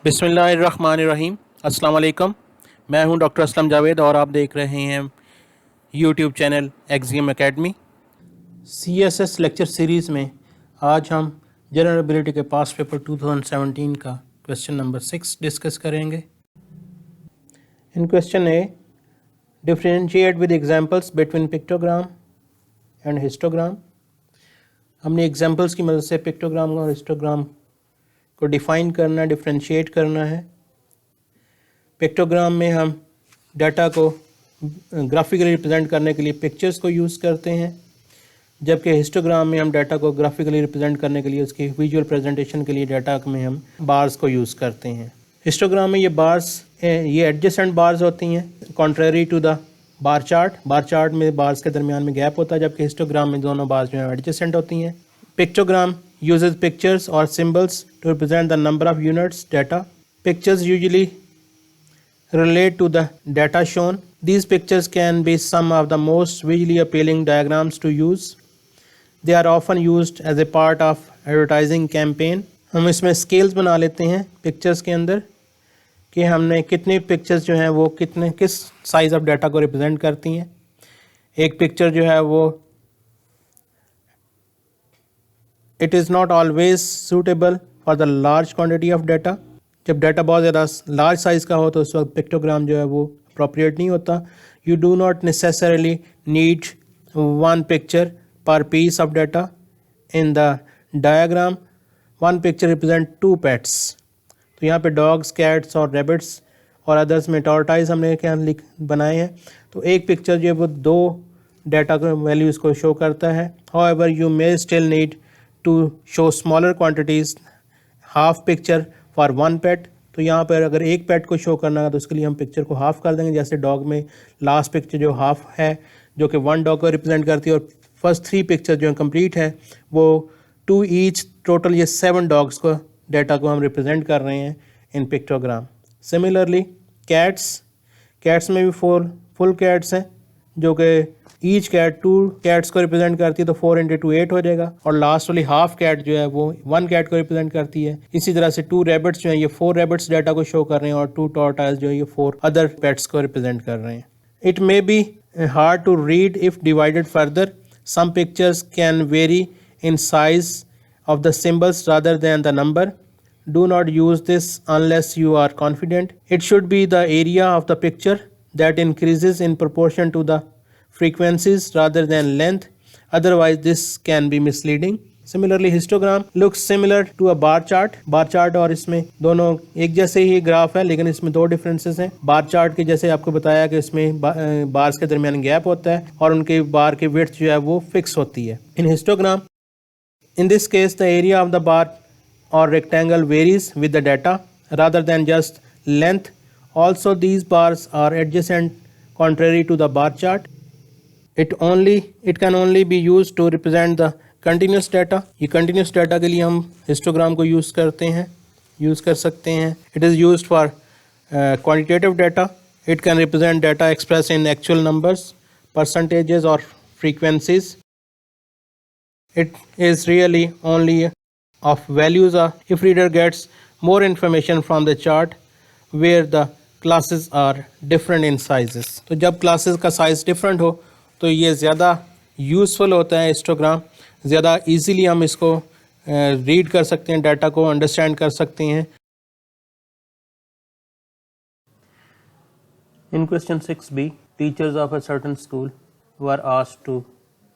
बिस्मिल्लाहिर्रहमानिर्रहीम। अस्सलाम वालेकुम। मैं हूं डॉक्टर असलम जावेद और आप देख रहे हैं YouTube channel axiom academy. CSS lecture series में आज हम जनरल एबिलिटी के पास पेपर 2017 का क्वेश्चन नंबर 6 डिस्कस करेंगे। In question A, differentiate with examples between pictogram and histogram. हमने एग्जांपल्स की मदद से पिक्टोग्राम और हिस्टोग्राम को डिफ़ाइन करना, डिफरेंशिएट करना है। पिक्टोग्राम में हम डाटा को ग्राफिकली रिप्रेजेंट करने के लिए पिक्चर्स को यूज़ करते हैं, जबकि हिस्टोग्राम में हम डाटा को ग्राफिकली रिप्रेजेंट करने के लिए उसकी विजुअल प्रेजेंटेशन के लिए डाटा में हम बार्स को यूज़ करते हैं। हिस्टोग्राम में ये बार्स ये एडजेसेंट बार्स होती हैं, contrary to the bar chart. Bar chart में बार्स के दरमियान में गैप होता है, जबकि हिस्टोग्राम में दोनों बार्स जो है एडजेसेंट होती हैं। Pictogram uses pictures or symbols to represent the number of units data. Pictures usually relate to the data shown. These pictures can be some of the most visually appealing diagrams to use. They are often used as a part of advertising campaign. हम इसमें scales बना लेते हैं pictures के अंदर कि हमने कितनी पिक्चर्स जो हैं वो किस साइज़ ऑफ डाटा को रिप्रेजेंट करती हैं। एक पिक्चर जो है वो It is not always suitable for the large quantity of data. जब डाटा बहुत ज़्यादा लार्ज साइज़ का हो तो उस वक्त पिक्टोग्राम जो है वो अप्रोप्रिएट नहीं होता। You do not necessarily need one picture per piece of data. In the diagram, one picture represent two pets. तो यहाँ पे dogs, cats और rabbits और others में tortoise हमने क्या बनाए हैं। तो एक पिक्चर जो है वो दो डाटा को वैल्यूज़ को शो करता है। However, you may still need to show smaller quantities, half picture for one pet. तो यहाँ पर अगर एक पेट को शो करना है तो उसके लिए हम पिक्चर को हाफ कर देंगे। जैसे डॉग में लास्ट पिक्चर जो हाफ है जो कि वन डॉग को रिप्रेजेंट करती है और फर्स्ट थ्री पिक्चर जो कंप्लीट है वो टू ईच, टोटल ये 7 डॉग्स को डाटा को हम रिप्रेजेंट कर रहे हैं इन पिक्टोग्राम। सिमिलरली कैट्स में भी 4 फुल कैट्स हैं जो कि ईच कैट 2 कैट्स को रिप्रेजेंट करती है, तो 4 × 2 8 हो जाएगा। और लास्ट वाली हाफ कैट जो है वो 1 कैट को रिप्रेजेंट करती है। इसी तरह से 2 रैबिट्स जो हैं ये 4 रैबिट्स डाटा को शो कर रहे हैं और 2 टॉर्टाइल्स जो है ये 4 अदर पेट्स को रिप्रेजेंट कर रहे हैं। It may be hard to read if divided further. Some pictures can vary in size of the symbols rather than the number. Do not use this unless you are confident. It should be the area of the picture that increases in proportion to the frequencies rather than length. Otherwise, this can be misleading. Similarly, histogram looks similar to a bar chart. Bar chart और इसमें दोनों एक जैसे ही graph है, लेकिन इसमें 2 differences हैं। Bar chart के जैसे आपको बताया कि इसमें बार्स के दरमियान गैप होता है और उनके बार की विड्थ जो है वो फिक्स होती है। In histogram, in this case, the area of the bar or rectangle varies with the data rather than just length. Also, these bars are adjacent contrary to the bar chart. It can only be used to represent the continuous data. ये continuous data के लिए हम histogram को use कर सकते हैं। It is used for quantitative data. It can represent data expressed in actual numbers, percentages or frequencies. It is really only of values if reader gets more information from the chart where the classes are different in sizes. तो जब classes का size different हो तो ये ज़्यादा useful होता है histogram. ज़्यादा इजीली हम इसको रीड कर सकते हैं, डाटा को अंडरस्टैंड कर सकते हैं। In question 6b, teachers of a certain school were asked to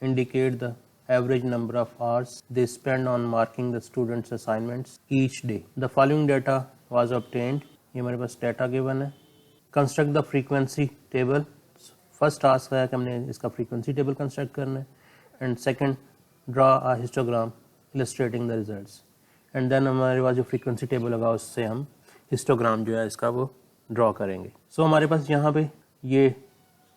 indicate the average number of hours they spend on marking the students' assignments each day. The following data was obtained. ये हमारे पास data given है। Construct the frequency table. First task है कि हमने इसका frequency table construct करना है। And second, draw a histogram illustrating the results. And then हमारे पास जो फ्रीक्वेंसी टेबल होगा उससे हम हिस्टोग्राम जो है इसका वो ड्रॉ करेंगे। सो हमारे पास यहाँ पे ये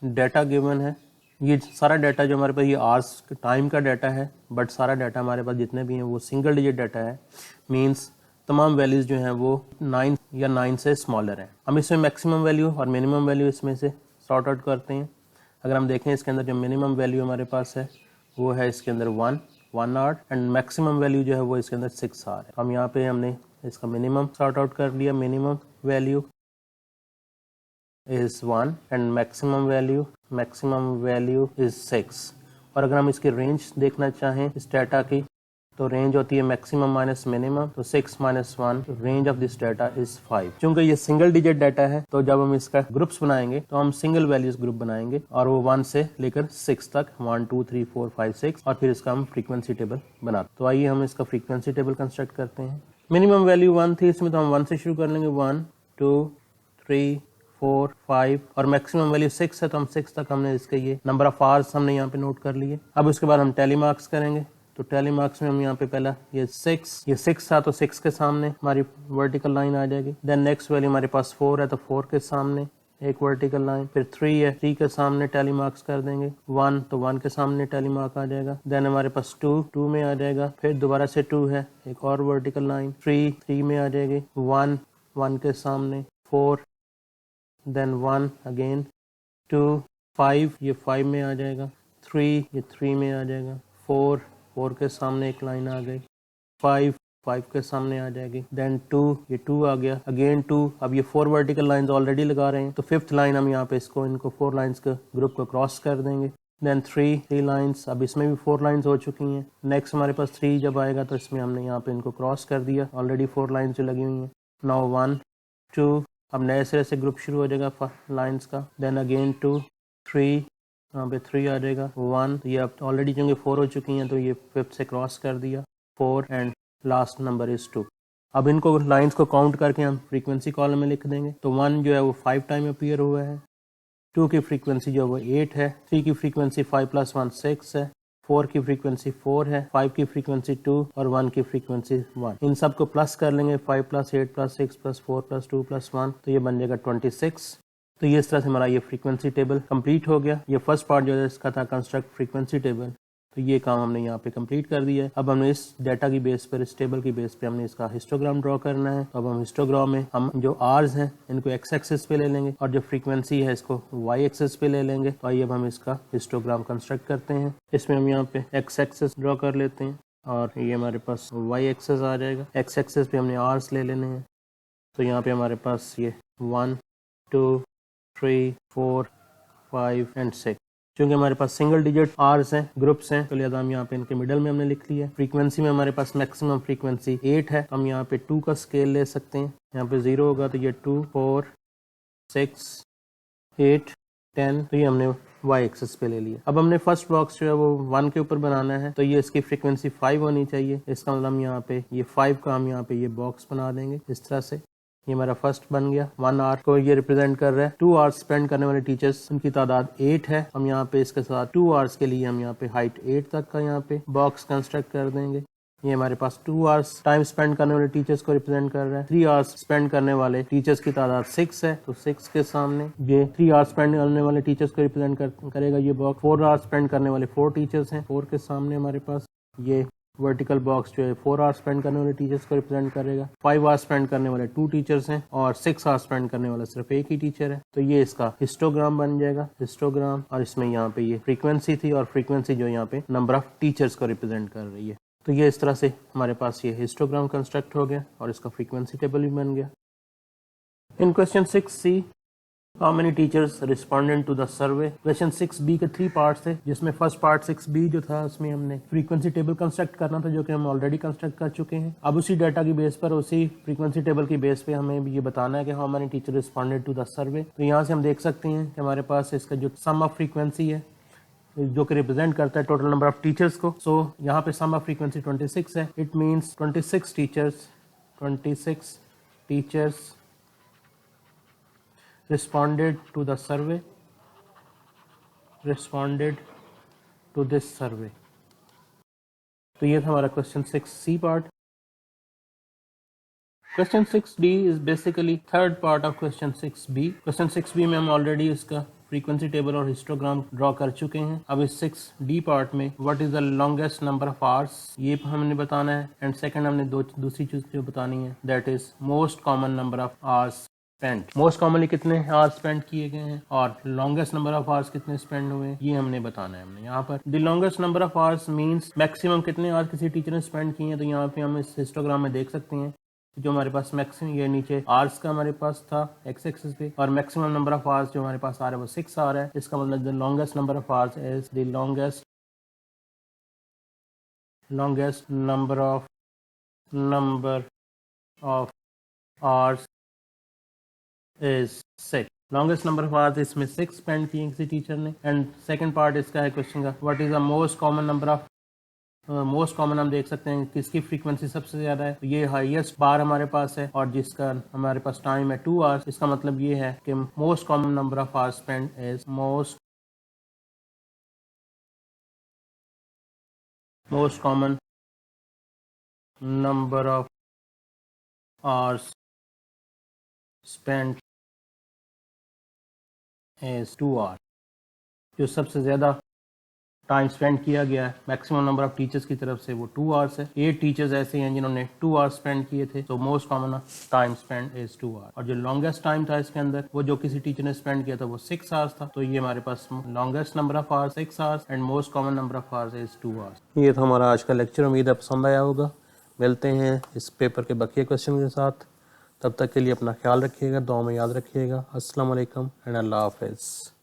डाटा गिवन है। ये सारा डाटा जो हमारे पास ये आवर्स टाइम का डाटा है, बट सारा डाटा हमारे पास जितने भी हैं वो सिंगल डिजिट डाटा है। मीन्स तमाम वैल्यूज़ जो हैं वो 9 या 9 से स्मॉलर हैं। हम इसमें मैक्सिमम वैल्यू और मिनिमम वैल्यू इसमें से सॉर्ट आउट करते हैं। अगर हम देखें इसके अंदर जो मिनिमम वैल्यू हमारे पास है वो है इसके अंदर 1 आवर एंड मैक्सिमम वैल्यू जो है वो इसके अंदर 6 आवर है। हम यहाँ पे हमने इसका मिनिमम सॉर्ट आउट कर लिया, minimum value is 1 and maximum value is 6। और अगर हम इसकी रेंज देखना चाहें इस डाटा की, तो रेंज होती है मैक्सिमम माइनस मिनिमम, तो 6 minus 1, range of this data is 5। क्योंकि ये सिंगल डिजिट डाटा है तो जब हम इसका ग्रुप्स बनाएंगे तो हम सिंगल वैल्यूज ग्रुप बनाएंगे और वो 1 से लेकर 6 तक, 1 2 3 4 5 6, और फिर इसका हम फ्रीक्वेंसी टेबल बनाते। तो आइए हम इसका फ्रीक्वेंसी टेबल कंस्ट्रक्ट करते हैं। मिनिमम वैल्यू 1 थी, इसमें तो हम 1 से शुरू कर लेंगे, 1 2 3 4 5, और मैक्सिमम वैल्यू 6 है तो हम 6 तक हमने इसके ये नंबर ऑफ आवर्स हमने यहाँ पे नोट कर लिए। अब उसके बाद हम टैली मार्क्स करेंगे। तो टैली मार्क्स में हम यहाँ पे पहला ये 6 था तो 6 के सामने हमारी वर्टिकल लाइन आ जाएगी। देन नेक्स्ट वैल्यू हमारे पास 4 है तो 4 के सामने एक वर्टिकल लाइन, फिर 3 है, 3 के सामने टैली मार्क्स कर देंगे, 1 तो 1 के सामने टैली मार्क आ जाएगा। देन हमारे पास 2 में आ जाएगा, फिर दोबारा से 2 है, एक और वर्टिकल लाइन, 3 में आ जाएगी, 1 के सामने, 4, देन 1 अगेन, 2 5 ये 5 में आ जाएगा, 3 ये 3 में आ जाएगा, 4 के सामने एक लाइन आ गई, 5 के सामने आ जाएगी, देन 2 ये 2 आ गया, अगेन 2। अब ये 4 वर्टिकल लाइंस ऑलरेडी लगा रहे हैं तो 5th लाइन हम यहाँ पे इनको 4 लाइंस के ग्रुप को क्रॉस कर देंगे। देन 3 लाइंस, अब इसमें भी 4 लाइंस हो चुकी हैं। नेक्स्ट हमारे पास 3 जब आएगा तो इसमें हमने यहाँ पे इनको क्रॉस कर दिया, ऑलरेडी 4 लाइंस जो लगी हुई हैं। नाउ 1 2, अब नए सिरे से ग्रुप शुरू हो जाएगा लाइंस का। देन अगेन 2 3, यहाँ पे 3 आ जाएगा, 1, तो ये अब ऑलरेडी चूंकि 4 हो चुकी हैं तो ये 5th से क्रॉस कर दिया, 4 एंड लास्ट नंबर इज 2। अब इनको लाइंस को काउंट करके हम फ्रीक्वेंसी कॉलम में लिख देंगे। तो 1 जो है वो 5 टाइम अपीयर हुआ है, 2 की फ्रीक्वेंसी जो है वो 8 है, 3 की फ्रीक्वेंसी 5 + 1 6 है, 4 की फ्रीक्वेंसी 4 है, 5 की फ्रीक्वेंसी 2 और 1 की फ्रीक्वेंसी 1। इन सब को प्लस कर लेंगे, 5 + 8 + 6 + 4 + 2 + 1, तो ये बन जाएगा 26। तो ये इस तरह से हमारा ये फ्रीक्वेंसी टेबल कंप्लीट हो गया। ये फर्स्ट पार्ट जो है इसका था कंस्ट्रक्ट फ्रीक्वेंसी टेबल, तो ये काम हमने यहाँ पे कंप्लीट कर दिया है। अब हमने इस डाटा की बेस पर, इस टेबल की बेस पे हमने इसका हिस्टोग्राम ड्रॉ करना है। तो अब हम हिस्टोग्राम में हम जो आर्स हैं इनको एक्स एक्सिस पे ले लेंगे और जो फ्रीक्वेंसी है इसको वाई एक्सिस पे ले लेंगे। तो आइए अब हम इसका हिस्टोग्राम कंस्ट्रक्ट करते हैं। इसमें हम यहाँ पे एक्स एक्सिस ड्रॉ कर लेते हैं और ये हमारे पास वाई एक्सिस आ जाएगा। एक्स एक्सिस पे हमने आर्स ले लेने हैं। तो यहाँ पे हमारे पास ये 1 2 3 4 5 एंड 6, क्योंकि हमारे पास सिंगल डिजिट आर्स हैं, ग्रुप्स हैं, तो लिहाजा हम यहाँ पे इनके मिडल में हमने लिख लिया। फ्रीक्वेंसी में हमारे पास मैक्सिमम फ्रीक्वेंसी 8 है, हम यहाँ पे 2 का स्केल ले सकते हैं। यहाँ पे 0 होगा तो ये 2 4 6 8 10, तो ये हमने वाई एक्सिस पे ले लिया। अब हमने फर्स्ट बॉक्स जो है वो 1 के ऊपर बनाना है, तो ये इसकी फ्रीक्वेंसी 5 होनी चाहिए। इसका मतलब हम यहाँ पे ये 5 का हम यहाँ पे ये बॉक्स बना देंगे इस तरह से। ये हमारा फर्स्ट बन गया। 1 आवर को ये रिप्रेजेंट कर रहा है। 2 आवर्स स्पेंड करने वाले टीचर्स, उनकी तादाद 8 है। हम यहाँ पे इसके साथ 2 आवर्स के लिए हम यहाँ पे हाइट 8 तक का यहाँ पे बॉक्स कंस्ट्रक्ट कर देंगे। ये हमारे पास 2 आवर्स टाइम स्पेंड करने वाले टीचर्स को रिप्रेजेंट कर रहा है। 3 आवर्स स्पेंड करने वाले टीचर्स की तादाद 6 है, तो 6 के सामने ये 3 आवर्स स्पेंड करने वाले टीचर्स को रिप्रेजेंट करेगा ये बॉक्स। 4 आवर्स स्पेंड करने वाले 4 टीचर्स हैं, 4 के सामने हमारे पास ये वर्टिकल बॉक्स जो है 4 आवर्स स्पेंड करने वाले टीचर्स को रिप्रेजेंट करेगा। 5 आवर्स स्पेंड करने वाले 2 टीचर्स हैं और 6 आवर्स स्पेंड करने वाला सिर्फ एक ही टीचर है। तो ये इसका हिस्टोग्राम बन जाएगा, हिस्टोग्राम। और इसमें यहाँ पे ये फ्रीक्वेंसी थी और फ्रीक्वेंसी जो यहाँ पे नंबर ऑफ टीचर्स को रिप्रेजेंट कर रही है। तो ये इस तरह से हमारे पास ये हिस्टोग्राम कंस्ट्रक्ट हो गया और इसका फ्रीक्वेंसी टेबल भी बन गया। In question 6C, How many teachers responded to the survey? Question 6B के 3 पार्ट्स थे, जिसमें फर्स्ट पार्ट 6B जो था उसमें हमने फ्रीक्वेंसी टेबल कंस्ट्रक्ट करना था, जो कि हम ऑलरेडी कंस्ट्रक्ट कर चुके हैं। अब उसी डाटा की बेस पर, उसी फ्रीक्वेंसी टेबल की बेस पे हमें भी ये बताना है कि how many teacher responded to the survey. तो यहाँ से हम देख सकते हैं कि हमारे पास इसका जो सम ऑफ फ्रीक्वेंसी है जो कि रिप्रेजेंट करता है टोटल नंबर ऑफ टीचर्स को। सो यहाँ पे सम ऑफ फ्रीक्वेंसी 26 है। It means 26 teachers responded to the survey, responded to this survey। तो ये था हमारा question 6C part. Question 6D is basically third part of question 6B। Question 6B में हम ऑलरेडी इसका फ्रीक्वेंसी टेबल और हिस्टोग्राम ड्रॉ कर चुके हैं। अब इस 6D पार्ट में what is the longest number of hours, ये हमने बताना है। एंड सेकंड हमने दूसरी चीज जो बतानी है, that is most common number of hours spend. Most commonly कितने आवर्स स्पेंड किए गए हैं और लॉन्गेस्ट नंबर ऑफ आवर्स कितने स्पेंड हुए हैं, ये हमने बताना है। हमने यहाँ पर the longest number of hours means maximum कितने आवर्स किसी टीचर ने स्पेंड किए हैं। तो यहाँ पे हम इस हिस्टोग्राम में देख सकते हैं जो हमारे पास मैक्सिमम, ये नीचे आवर्स का हमारे पास था एक्स एक्सिस पे, और मैक्सिमम नंबर ऑफ आवर्स जो हमारे पास आ रहा है वो 6 आवर है। इसका मतलब the longest number of hours is the longest number of hours is 6। Longest number of hours इसमें 6 स्पेंड किए किसी टीचर ने। एंड सेकंड पार्ट इसका है क्वेश्चन का, what is the most common number of, most common हम देख सकते हैं किसकी फ्रीक्वेंसी सबसे ज्यादा है, तो ये हाईएस्ट बार हमारे पास है और जिसका हमारे पास टाइम है 2 आवर्स। इसका मतलब ये है कि most common number of hours spend is most common number of hours spend is 2 hours. जो सबसे ज़्यादा टाइम स्पेंड किया गया है मैक्सिमम नंबर ऑफ टीचर्स की तरफ से वो 2 आवर्स है। 8 टीचर्स ऐसे हैं जिन्होंने 2 आवर्स स्पेंड किए थे, तो most common time spend is 2 hours. और जो लॉन्गेस्ट टाइम था इसके अंदर वो जो किसी टीचर ने स्पेंड किया था वो 6 आवर्स था। तो ये हमारे पास longest number of hours 6 hours and most common number of hours is 2 hours. ये था हमारा आज का लेक्चर, उम्मीद है पसंद आया होगा। मिलते हैं इस पेपर के बाकी क्वेश्चन के साथ, तब तक के लिए अपना ख्याल रखिएगा, दुआ में याद रखिएगा। अस्सलाम वालेकुम एंड अल्लाह हाफिज़।